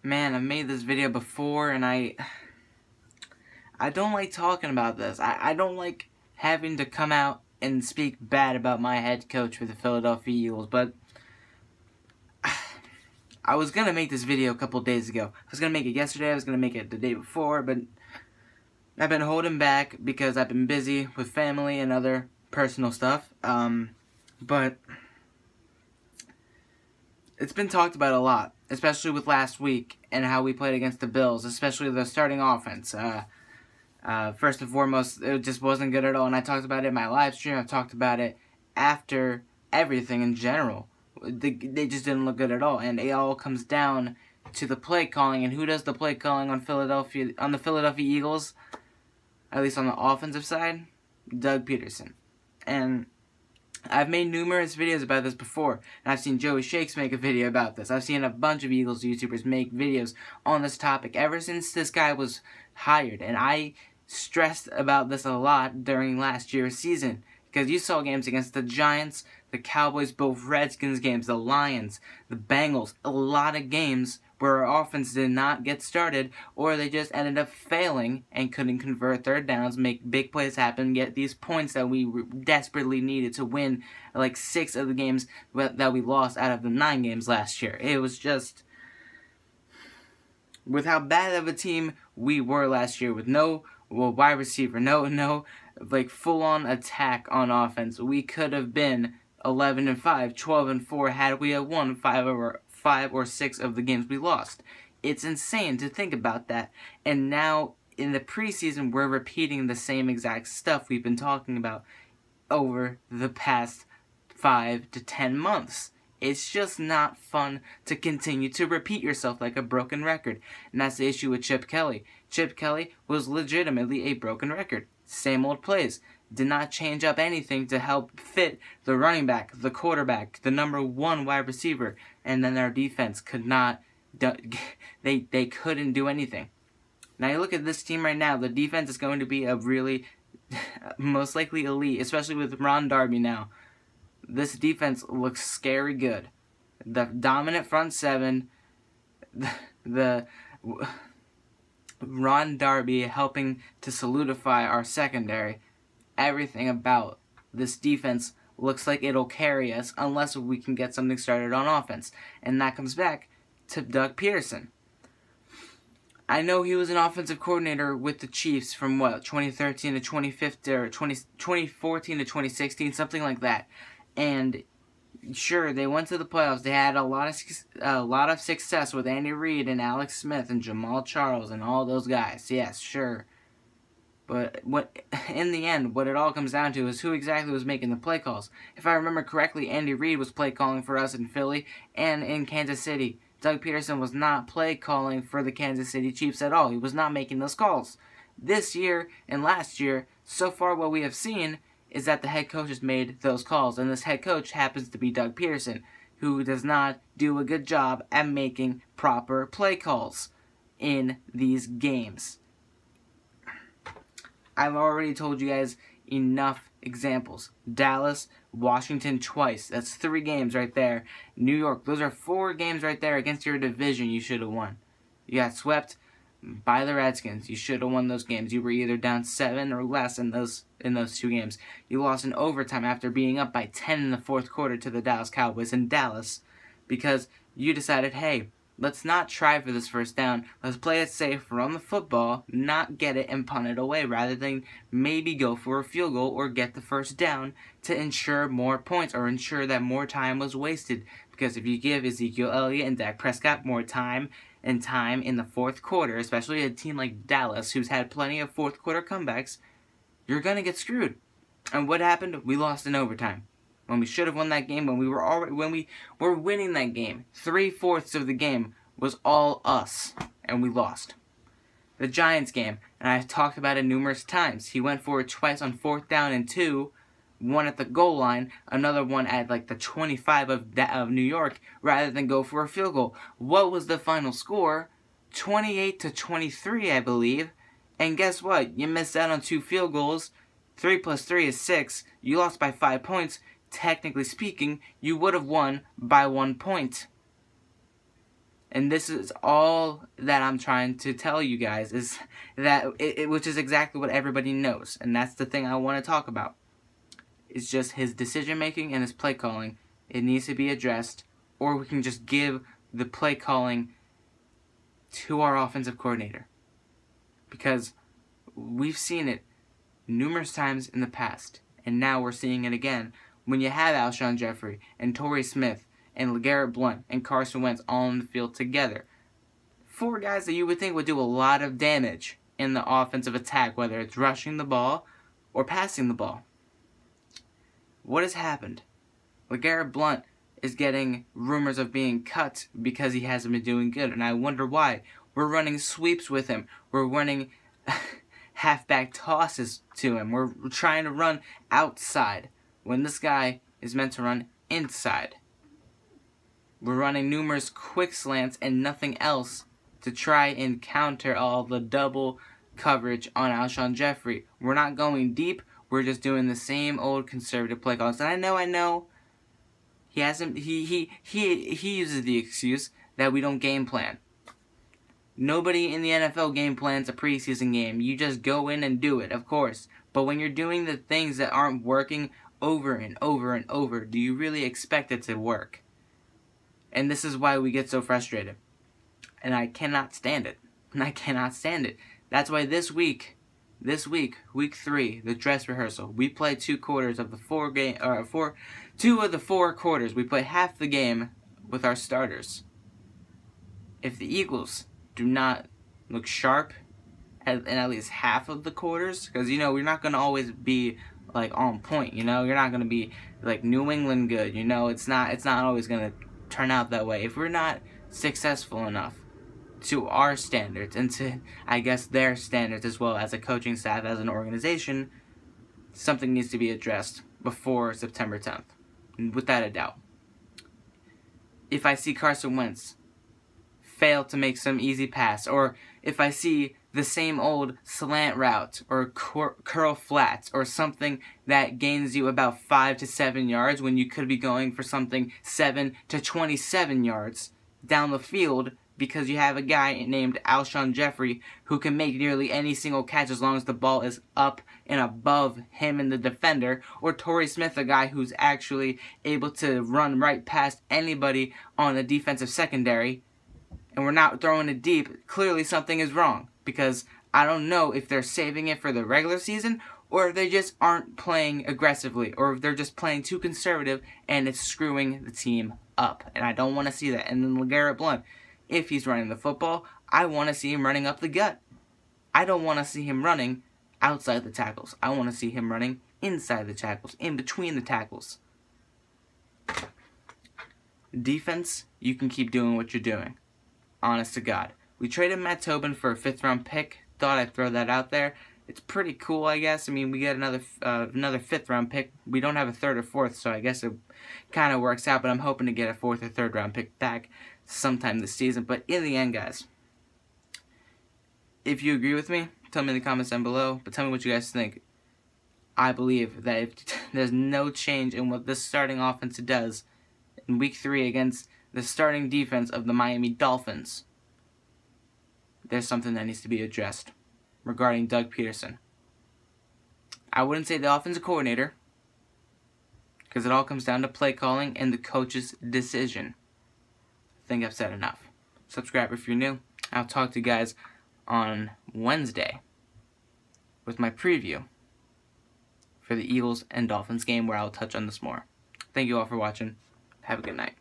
Man, I've made this video before, and I don't like talking about this. I don't like having to come out and speak bad about my head coach for the Philadelphia Eagles, but I was going to make this video a couple days ago. I was going to make it yesterday, I was going to make it the day before, but I've been holding back because I've been busy with family and other personal stuff, but it's been talked about a lot, especially with last week and how we played against the Bills, especially the starting offense. First and foremost, it just wasn't good at all, and I talked about it in my live stream. I've talked about it after everything in general. They just didn't look good at all, and it all comes down to the play calling. And who does the play calling on the Philadelphia Eagles? At least on the offensive side, Doug Pederson. And I've made numerous videos about this before, and I've seen Joey Shakes make a video about this. I've seen a bunch of Eagles YouTubers make videos on this topic ever since this guy was hired, and I stressed about this a lot during last year's season, because you saw games against the Giants, the Cowboys, both Redskins games, the Lions, the Bengals, a lot of games where our offense did not get started, or they just ended up failing and couldn't convert third downs, make big plays happen, get these points that we desperately needed to win like 6 of the games that we lost out of the 9 games last year. It was just, with how bad of a team we were last year, with no wide receiver, no like full-on attack on offense, we could have been 11-5, 12-4 had we have won 5 or 6 of the games we lost. It's insane to think about that. And now in the preseason, we're repeating the same exact stuff we've been talking about over the past 5 to 10 months. It's just not fun to continue to repeat yourself like a broken record. And that's the issue with Chip Kelly. Chip Kelly was legitimately a broken record. Same old plays. Did not change up anything to help fit the running back, the quarterback, the #1 wide receiver, and then our defense could not, they couldn't do anything. Now you look at this team right now, the defense is going to be a really, most likely elite, especially with Ron Darby now. This defense looks scary good. The dominant front seven, the Ron Darby helping to solidify our secondary. Everything about this defense looks like it'll carry us unless we can get something started on offense. And that comes back to Doug Pederson. I know he was an offensive coordinator with the Chiefs from 2013 to 2015 or 2014 to 2016, something like that. And sure, they went to the playoffs. They had a lot of success with Andy Reid and Alex Smith and Jamal Charles and all those guys. Yes, sure. But in the end, what it all comes down to is who exactly was making the play calls. If I remember correctly, Andy Reid was play calling for us in Philly and in Kansas City. Doug Pederson was not play calling for the Kansas City Chiefs at all. He was not making those calls. This year and last year, so far what we have seen is that the head coach has made those calls. And this head coach happens to be Doug Pederson, who does not do a good job at making proper play calls in these games. I've already told you guys enough examples. Dallas, Washington twice. That's 3 games right there. New York. Those are 4 games right there against your division you should have won. You got swept by the Redskins. You should have won those games. You were either down 7 or less in those 2 games. You lost in overtime after being up by 10 in the 4th quarter to the Dallas Cowboys in Dallas because you decided, hey, let's not try for this first down. Let's play it safe, run the football, not get it and punt it away, rather than maybe go for a field goal or get the first down to ensure more points or ensure that more time was wasted. Because if you give Ezekiel Elliott and Dak Prescott more time in the 4th quarter, especially a team like Dallas, who's had plenty of 4th quarter comebacks, you're going to get screwed. And what happened? We lost in overtime. When we should have won that game, when we were winning that game, 3/4 of the game was all us, and we lost. The Giants game, and I've talked about it numerous times. He went for it twice on 4th down and 2, one at the goal line, another one at like the 25 of New York, rather than go for a field goal. What was the final score? 28-23, I believe. And guess what? You missed out on 2 field goals. 3 plus 3 is 6. You lost by 5 points. Technically speaking, you would have won by 1 point. And this is all that I'm trying to tell you guys, is that which is exactly what everybody knows, and that's the thing I want to talk about. It's just his decision making and his play calling. It needs to be addressed, or we can just give the play calling to our offensive coordinator, because we've seen it numerous times in the past, and now we're seeing it again when you have Alshon Jeffrey and Torrey Smith and LeGarrette Blount and Carson Wentz all on the field together. 4 guys that you would think would do a lot of damage in the offensive attack, whether it's rushing the ball or passing the ball. What has happened? LeGarrette Blount is getting rumors of being cut because he hasn't been doing good, and I wonder why. We're running sweeps with him. We're running halfback tosses to him. We're trying to run outside when this guy is meant to run inside. We're running numerous quick slants and nothing else to try and counter all the double coverage on Alshon Jeffrey. We're not going deep. We're just doing the same old conservative play calls. And I know, he uses the excuse that we don't game plan. Nobody in the NFL game plans a preseason game. You just go in and do it, of course. But when you're doing the things that aren't working over and over and over, do you really expect it to work? And this is why we get so frustrated. And I cannot stand it. And I cannot stand it. That's why this week, week 3, the dress rehearsal, we play 2 quarters of the 2 of the 4 quarters. We play half the game with our starters. If the Eagles do not look sharp in at least half of the quarters, because, you know, we're not going to always be, like, on point, you know? You're not going to be, like, New England good, you know? It's not always going to turn out that way. If we're not successful enough to our standards and to, I guess, their standards as well as a coaching staff, as an organization, something needs to be addressed before September 10th, without a doubt. If I see Carson Wentz fail to make some easy pass, or if I see the same old slant route or curl flats or something that gains you about 5 to 7 yards when you could be going for something 7 to 27 yards down the field, because you have a guy named Alshon Jeffrey who can make nearly any single catch as long as the ball is up and above him and the defender, or Torrey Smith, a guy who's actually able to run right past anybody on the defensive secondary, and we're not throwing it deep, clearly something is wrong, because I don't know if they're saving it for the regular season, or if they just aren't playing aggressively, or if they're just playing too conservative and it's screwing the team up, and I don't want to see that. And then LeGarrette Blount, if he's running the football, I want to see him running up the gut. I don't want to see him running outside the tackles. I want to see him running inside the tackles, in between the tackles. Defense, you can keep doing what you're doing. Honest to God. We traded Matt Tobin for a 5th-round pick. Thought I'd throw that out there. It's pretty cool, I guess. I mean, we get another 5th-round pick. We don't have a 3rd or 4th, so I guess it kind of works out. But I'm hoping to get a 4th or 3rd-round pick back sometime this season. But in the end, guys, if you agree with me, tell me in the comments down below. But tell me what you guys think. I believe that if there's no change in what this starting offense does in Week 3 against the starting defense of the Miami Dolphins, there's something that needs to be addressed regarding Doug Pederson. I wouldn't say the offensive coordinator, because it all comes down to play calling and the coach's decision. I think I've said enough. Subscribe if you're new. I'll talk to you guys on Wednesday with my preview for the Eagles and Dolphins game, where I'll touch on this more. Thank you all for watching. Have a good night.